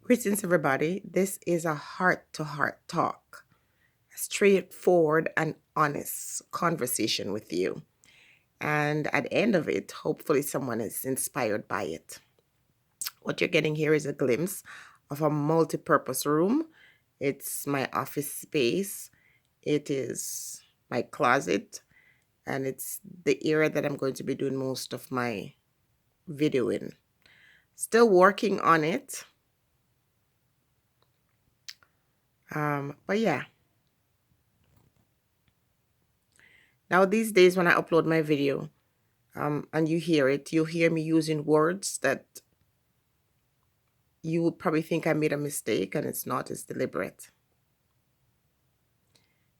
Greetings, everybody. This is a heart to heart talk, a straightforward and honest conversation with you. And at the end of it, hopefully, someone is inspired by it. What you're getting here is a glimpse of a multi purpose room. It's my office space, it is my closet, and it's the area that I'm going to be doing most of my videoing. Still working on it. But yeah. Now, these days, when I upload my video and you hear it, you hear me using words that you would probably think I made a mistake, and it's not, it's deliberate.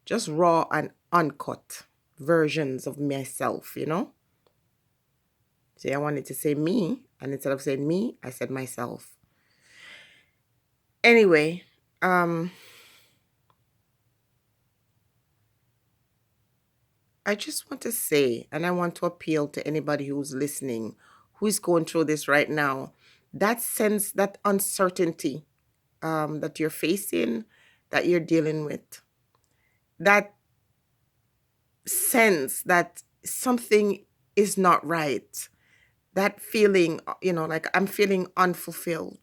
Just raw and uncut versions of myself, you know? See, I wanted to say me, and instead of saying me, I said myself. Anyway, I just want to say, and I want to appeal to anybody who's listening, who is going through this right now, that sense, that uncertainty that you're facing, that you're dealing with, that sense that something is not right, that feeling, like I'm feeling unfulfilled.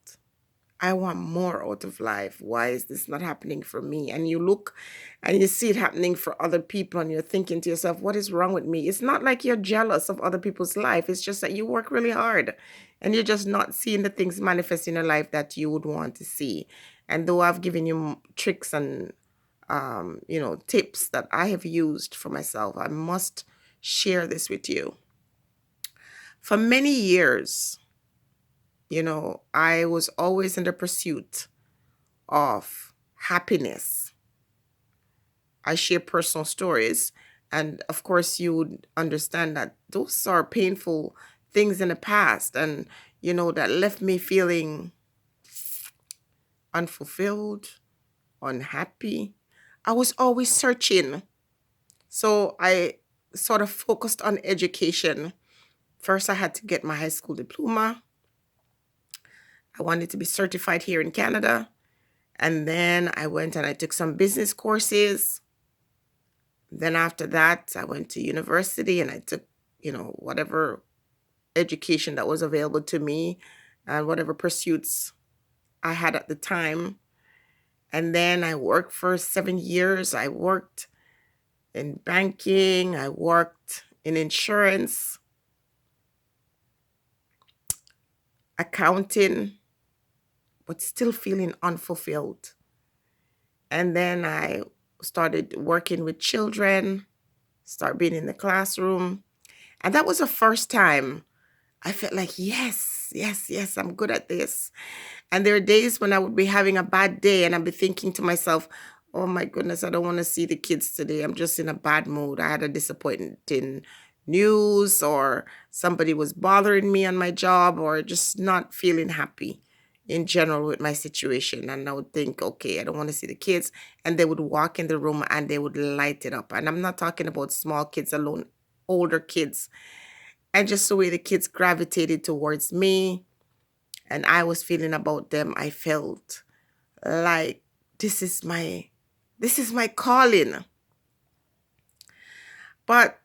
I want more out of life. Why is this not happening for me? And you look and you see it happening for other people, and you're thinking to yourself, what is wrong with me? It's not like you're jealous of other people's life. It's just that you work really hard and you're just not seeing the things manifest in your life that you would want to see. And though I've given you tricks and tips that I have used for myself, I must share this with you. For many years, I was always in the pursuit of happiness. I share personal stories, and of course, you would understand that those are painful things in the past, and that left me feeling unfulfilled, unhappy. I was always searching. So I sort of focused on education. First, I had to get my high school diploma. I wanted to be certified here in Canada. And then I went and I took some business courses. Then after that, I went to university and I took, whatever education that was available to me and whatever pursuits I had at the time. And then I worked for 7 years. I worked in banking, I worked in insurance, accounting, but still feeling unfulfilled. And then I started working with children, start being in the classroom. And that was the first time I felt like, yes, yes, yes, I'm good at this. And there are days when I would be having a bad day and I'd be thinking to myself, oh my goodness, I don't want to see the kids today. I'm just in a bad mood. I had a disappointing news, or somebody was bothering me on my job, or just not feeling happy in general with my situation. And I would think, okay, I don't want to see the kids. And they would walk in the room and they would light it up. And I'm not talking about small kids alone, older kids. And just the way the kids gravitated towards me and I was feeling about them, I felt like this is my calling. But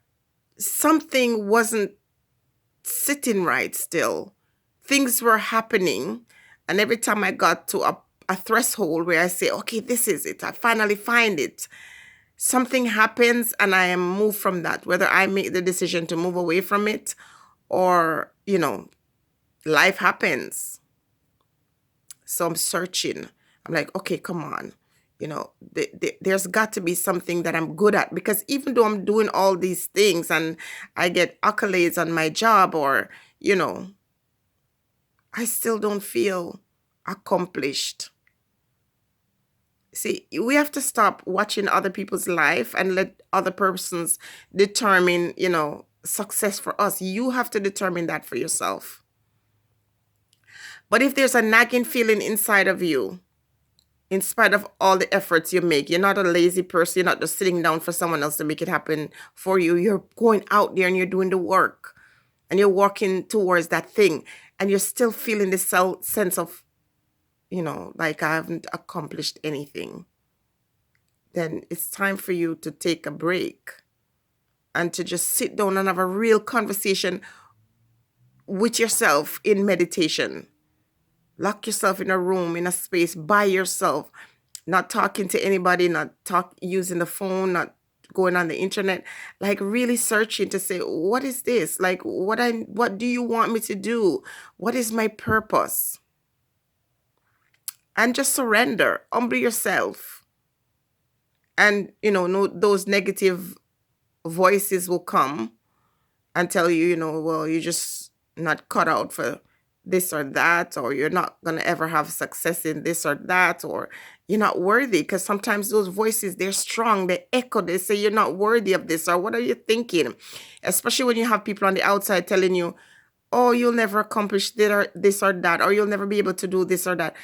something wasn't sitting right still. Things were happening, and every time I got to a threshold where I say, okay, this is it, I finally find it, something happens and I am moved from that, whether I make the decision to move away from it or, life happens. So I'm searching. I'm like, okay, come on. There's got to be something that I'm good at, because even though I'm doing all these things and I get accolades on my job, or, I still don't feel accomplished. See, we have to stop watching other people's life and let other persons determine, success for us. You have to determine that for yourself. But if there's a nagging feeling inside of you, in spite of all the efforts you make, you're not a lazy person. You're not just sitting down for someone else to make it happen for you. You're going out there and you're doing the work and you're working towards that thing, and you're still feeling this sense of like I haven't accomplished anything, then it's time for you to take a break and to just sit down and have a real conversation with yourself in meditation. Lock yourself in a room, in a space by yourself, not talking to anybody, not using the phone, not going on the internet, like really searching to say, what is this? Like what do you want me to do? What is my purpose? And just surrender, humble yourself. And no, those negative voices will come and tell you, well, you're just not cut out for this or that, or you're not going to ever have success in this or that, or you're not worthy. Because sometimes those voices, they're strong, they echo, they say you're not worthy of this, or what are you thinking? Especially when you have people on the outside telling you, oh, you'll never accomplish this or that, or you'll never be able to do this or that.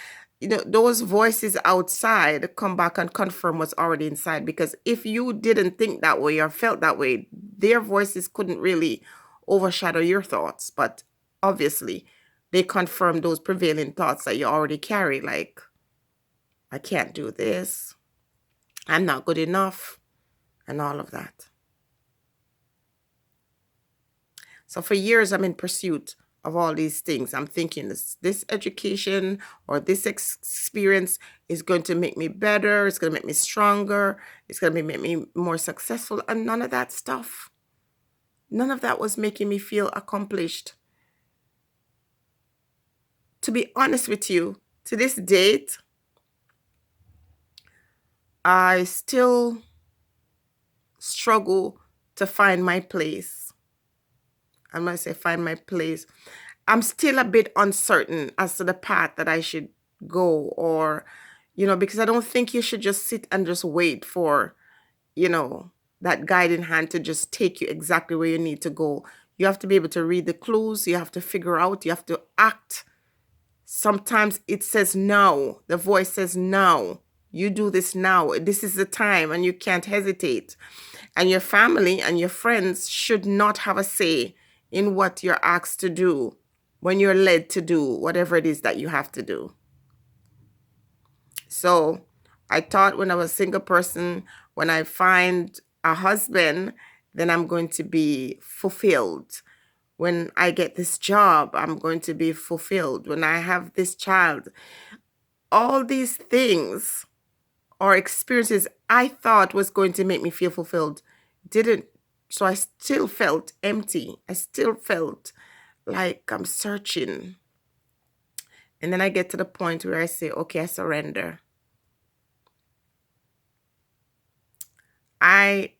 Those voices outside come back and confirm what's already inside. Because if you didn't think that way or felt that way, their voices couldn't really overshadow your thoughts. But obviously, they confirm those prevailing thoughts that you already carry, like, I can't do this, I'm not good enough, and all of that. So for years, I'm in pursuit of all these things. I'm thinking this education or this experience is going to make me better. It's going to make me stronger. It's going to make me more successful. And none of that stuff. None of that was making me feel accomplished. To be honest with you, to this date, I still struggle to find my place. I must say find my place. I'm still a bit uncertain as to the path that I should go, or, because I don't think you should just sit and just wait for, that guiding hand to just take you exactly where you need to go. You have to be able to read the clues. You have to figure out. You have to act. Sometimes it says no. The voice says no. You do this now. This is the time, and you can't hesitate. And your family and your friends should not have a say in what you're asked to do when you're led to do whatever it is that you have to do. So I thought when I was a single person, when I find a husband, then I'm going to be fulfilled. When I get this job, I'm going to be fulfilled. When I have this child, all these things or experiences I thought was going to make me feel fulfilled didn't. So I still felt empty. I still felt like I'm searching. And then I get to the point where I say, okay, I surrender. I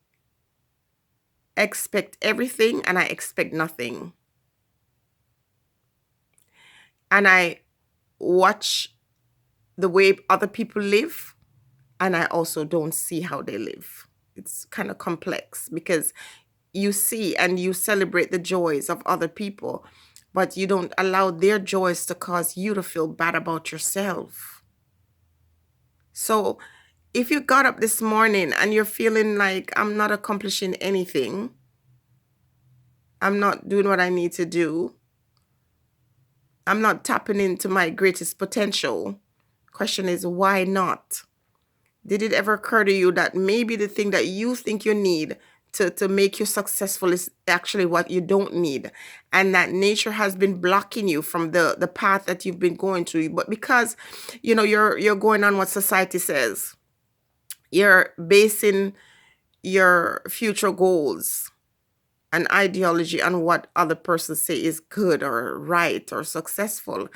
expect everything and I expect nothing. And I watch the way other people live, and I also don't see how they live. It's kind of complex because you see and you celebrate the joys of other people, but you don't allow their joys to cause you to feel bad about yourself. So if you got up this morning and you're feeling like I'm not accomplishing anything, I'm not doing what I need to do, I'm not tapping into my greatest potential, question is, why not? Did it ever occur to you that maybe the thing that you think you need to make you successful is actually what you don't need, and that nature has been blocking you from the path that you've been going through, but because you're going on what society says, you're basing your future goals and ideology on what other persons say is good or right or successful,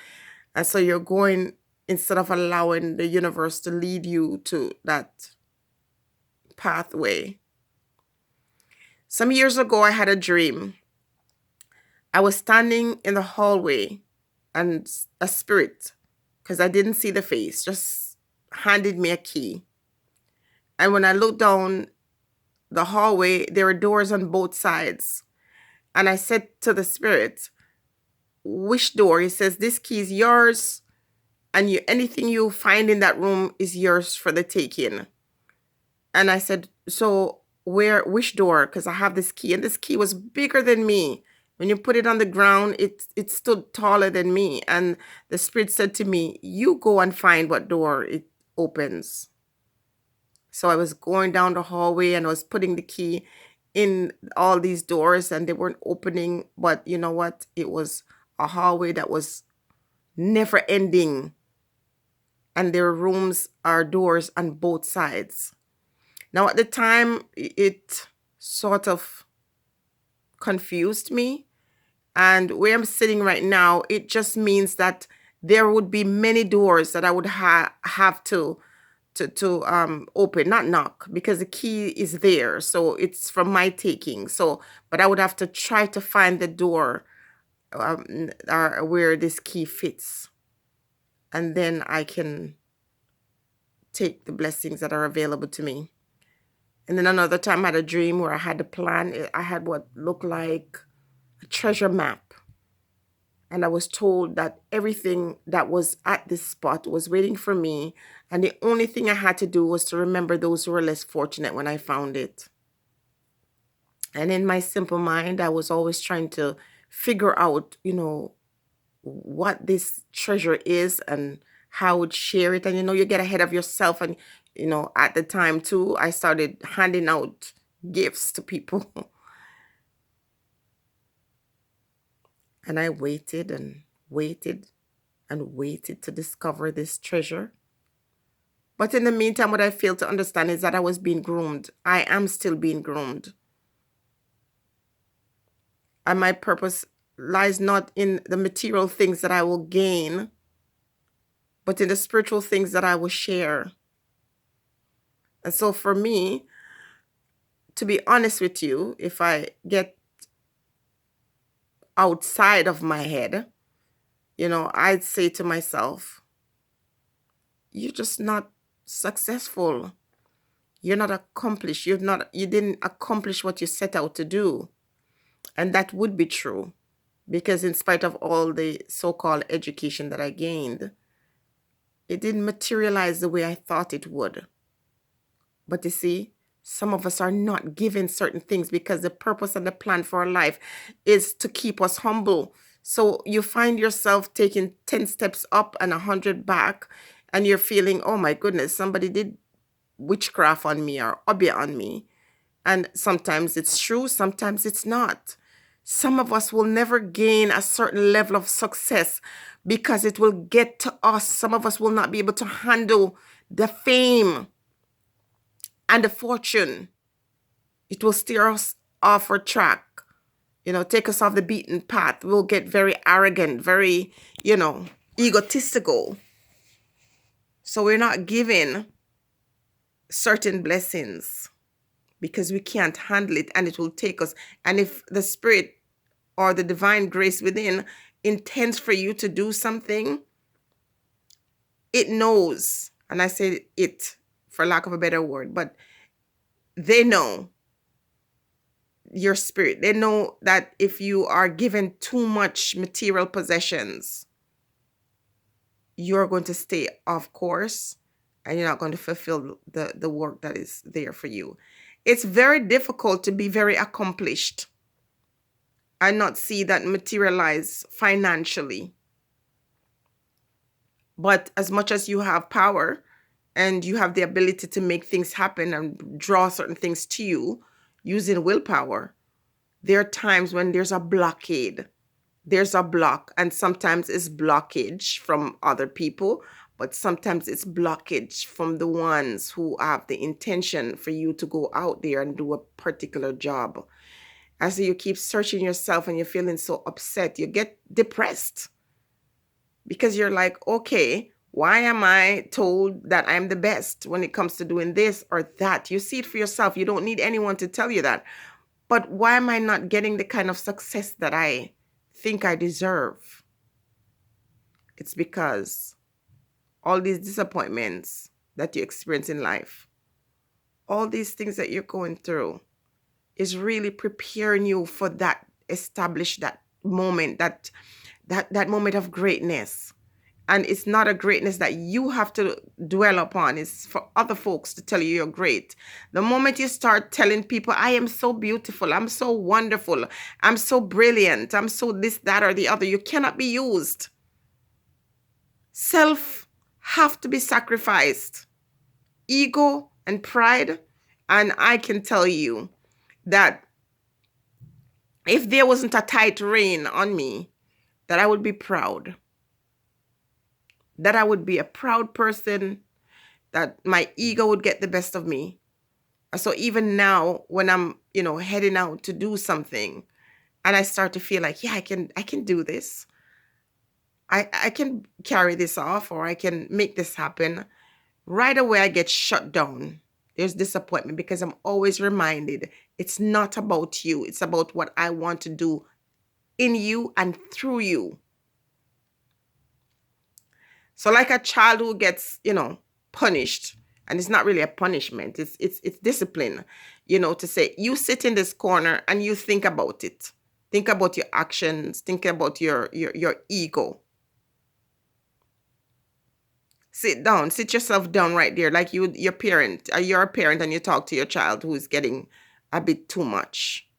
and so you're going, instead of allowing the universe to lead you to that pathway. Some years ago, I had a dream. I was standing in the hallway and a spirit, because I didn't see the face, just handed me a key. And when I looked down the hallway, there were doors on both sides. And I said to the spirit, which door? He says, this key is yours, and anything you find in that room is yours for the taking. And I said, so which door? Because I have this key, and this key was bigger than me. It When you put it on the ground, it stood taller than me. And the Spirit said to me, you go and find what door it opens. So I was going down the hallway and I was putting the key in all these doors and they weren't opening. But you know what? It was a hallway that was never ending. And there were rooms or doors on both sides. Now, at the time, it sort of confused me. And where I'm sitting right now, it just means that there would be many doors that I would have to open, not knock, because the key is there. So it's from my taking. So, but I would have to try to find the door where this key fits. And then I can take the blessings that are available to me. And then another time I had a dream where I had a plan. I had what looked like a treasure map. And I was told that everything that was at this spot was waiting for me. And the only thing I had to do was to remember those who were less fortunate when I found it. And in my simple mind, I was always trying to figure out, what this treasure is and how I would share it. And, you get ahead of yourself. And, at the time too, I started handing out gifts to people. And I waited and waited and waited to discover this treasure. But in the meantime, what I failed to understand is that I was being groomed. I am still being groomed. And my purpose lies not in the material things that I will gain, but in the spiritual things that I will share. And so for me, to be honest with you, if I get outside of my head, I'd say to myself, you're just not successful. You're not accomplished. You didn't accomplish what you set out to do. And that would be true, because in spite of all the so-called education that I gained, it didn't materialize the way I thought it would. But you see, some of us are not given certain things because the purpose and the plan for our life is to keep us humble. So you find yourself taking 10 steps up and 100 back, and you're feeling, oh my goodness, somebody did witchcraft on me or obia on me. And sometimes it's true, sometimes it's not. Some of us will never gain a certain level of success because it will get to us. Some of us will not be able to handle the fame and the fortune. It will steer us off our track, take us off the beaten path. We'll get very arrogant, very, egotistical. So we're not given certain blessings because we can't handle it, and it will take us. And if the Spirit or the divine grace within intends for you to do something, it knows. And I say it for lack of a better word, but they know your spirit. They know that if you are given too much material possessions, you're going to stay off course and you're not going to fulfill the work that is there for you. It's very difficult to be very accomplished and not see that materialize financially. But as much as you have power and you have the ability to make things happen and draw certain things to you using willpower, there are times when there's a blockade. There's a block, and sometimes it's blockage from other people, but sometimes it's blockage from the ones who have the intention for you to go out there and do a particular job. As you keep searching yourself and you're feeling so upset, you get depressed because you're like, okay, why am I told that I'm the best when it comes to doing this or that? You see it for yourself. You don't need anyone to tell you that. But why am I not getting the kind of success that I think I deserve? It's because all these disappointments that you experience in life, all these things that you're going through is really preparing you for that moment, that moment of greatness. And it's not a greatness that you have to dwell upon. It's for other folks to tell you you're great. The moment you start telling people, I am so beautiful, I'm so wonderful, I'm so brilliant, I'm so this, that, or the other, you cannot be used. Self have to be sacrificed. Ego and pride. And I can tell you that if there wasn't a tight rein on me, that I would be proud. That I would be a proud person, that my ego would get the best of me. So even now, when I'm, heading out to do something and I start to feel like, yeah, I can do this. I can carry this off, or I can make this happen. Right away, I get shut down. There's disappointment because I'm always reminded it's not about you. It's about what I want to do in you and through you. So like a child who gets, punished, and it's not really a punishment. It's discipline, to say, you sit in this corner and you think about it. Think about your actions. Think about your ego. Sit down. Sit yourself down right there, like your parent. You're a parent and you talk to your child who is getting a bit too much.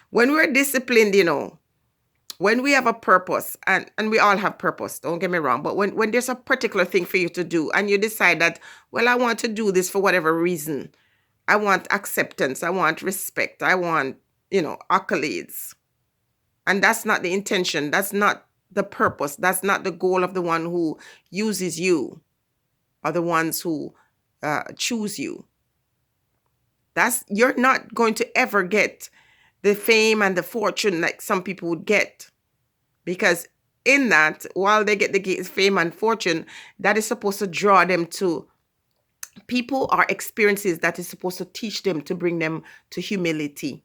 When we're disciplined, when we have a purpose, and we all have purpose, don't get me wrong, but when there's a particular thing for you to do and you decide that, well, I want to do this for whatever reason. I want acceptance. I want respect. I want, accolades. And that's not the intention. That's not the purpose. That's not the goal of the one who uses you, or the ones who choose you. You're not going to ever get the fame and the fortune like some people would get. Because in that, while they get the fame and fortune, that is supposed to draw them to people or experiences that is supposed to teach them, to bring them to humility.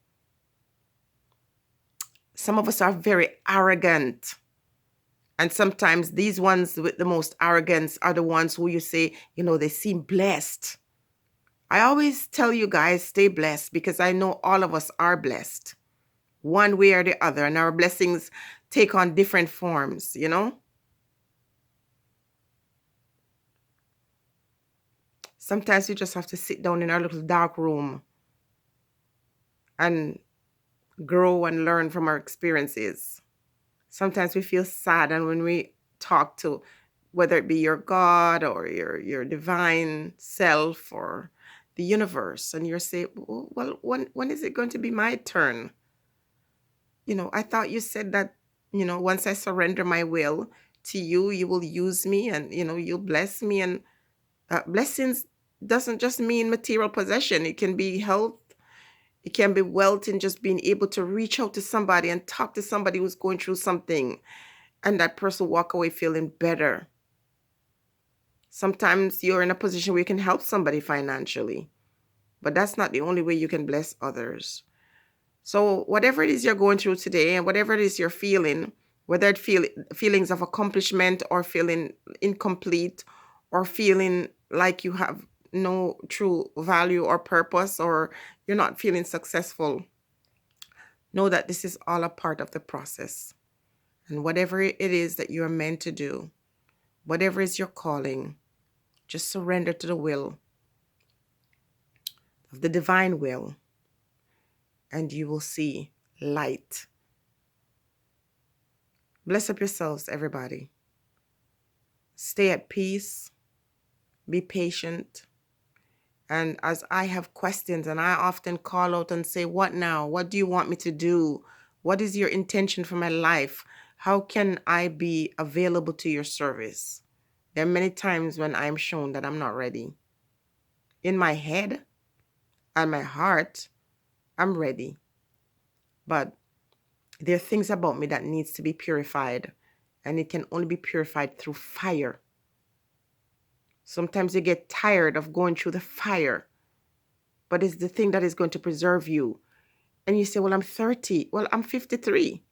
Some of us are very arrogant. And sometimes these ones with the most arrogance are the ones who you say, they seem blessed. I always tell you guys, stay blessed, because I know all of us are blessed one way or the other, and our blessings take on different forms, Sometimes we just have to sit down in our little dark room and grow and learn from our experiences. Sometimes we feel sad, and when we talk to, whether it be your God or your divine self or the universe, and you're saying, well, when is it going to be my turn? I thought you said that, once I surrender my will to you, you will use me, and, you'll bless me. And blessings doesn't just mean material possession. It can be health. It can be wealth, and just being able to reach out to somebody and talk to somebody who's going through something, and that person walk away feeling better. Sometimes you're in a position where you can help somebody financially, but that's not the only way you can bless others. So whatever it is you're going through today, and whatever it is you're feeling, whether it feelings of accomplishment, or feeling incomplete, or feeling like you have no true value or purpose, or you're not feeling successful, know that this is all a part of the process. And whatever it is that you're meant to do, whatever is your calling, just surrender to the will of the divine will, and you will see light. Bless up yourselves, everybody. Stay at peace. Be patient. And as I have questions, and I often call out and say, what now? What do you want me to do? What is your intention for my life? How can I be available to your service? There are many times when I'm shown that I'm not ready. In my head and my heart, I'm ready. But there are things about me that needs to be purified, and it can only be purified through fire. Sometimes you get tired of going through the fire, but it's the thing that is going to preserve you. And you say, well, I'm 30. Well, I'm 53.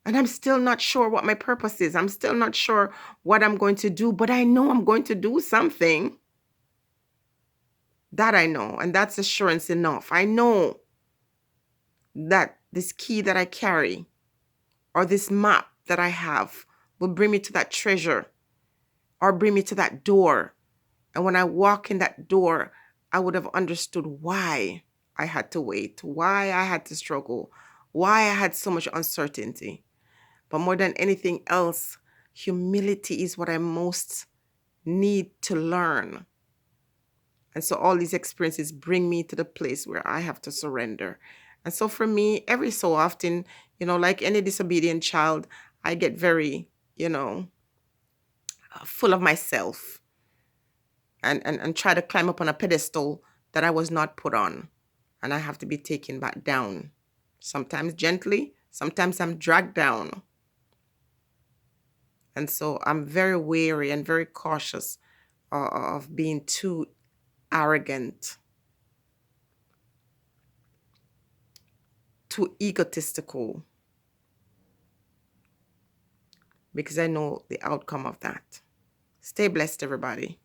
And I'm still not sure what my purpose is. I'm still not sure what I'm going to do, but I know I'm going to do something. That I know, and that's assurance enough. I know that this key that I carry, or this map that I have will bring me to that treasure or bring me to that door. And when I walk in that door, I would have understood why I had to wait, why I had to struggle, why I had so much uncertainty. But more than anything else, humility is what I most need to learn. And so all these experiences bring me to the place where I have to surrender. And so for me, every so often, like any disobedient child, I get very, full of myself and try to climb up on a pedestal that I was not put on. And I have to be taken back down. Sometimes gently, sometimes I'm dragged down. And so I'm very wary and very cautious of being too arrogant, too egotistical, because I know the outcome of that. Stay blessed, everybody.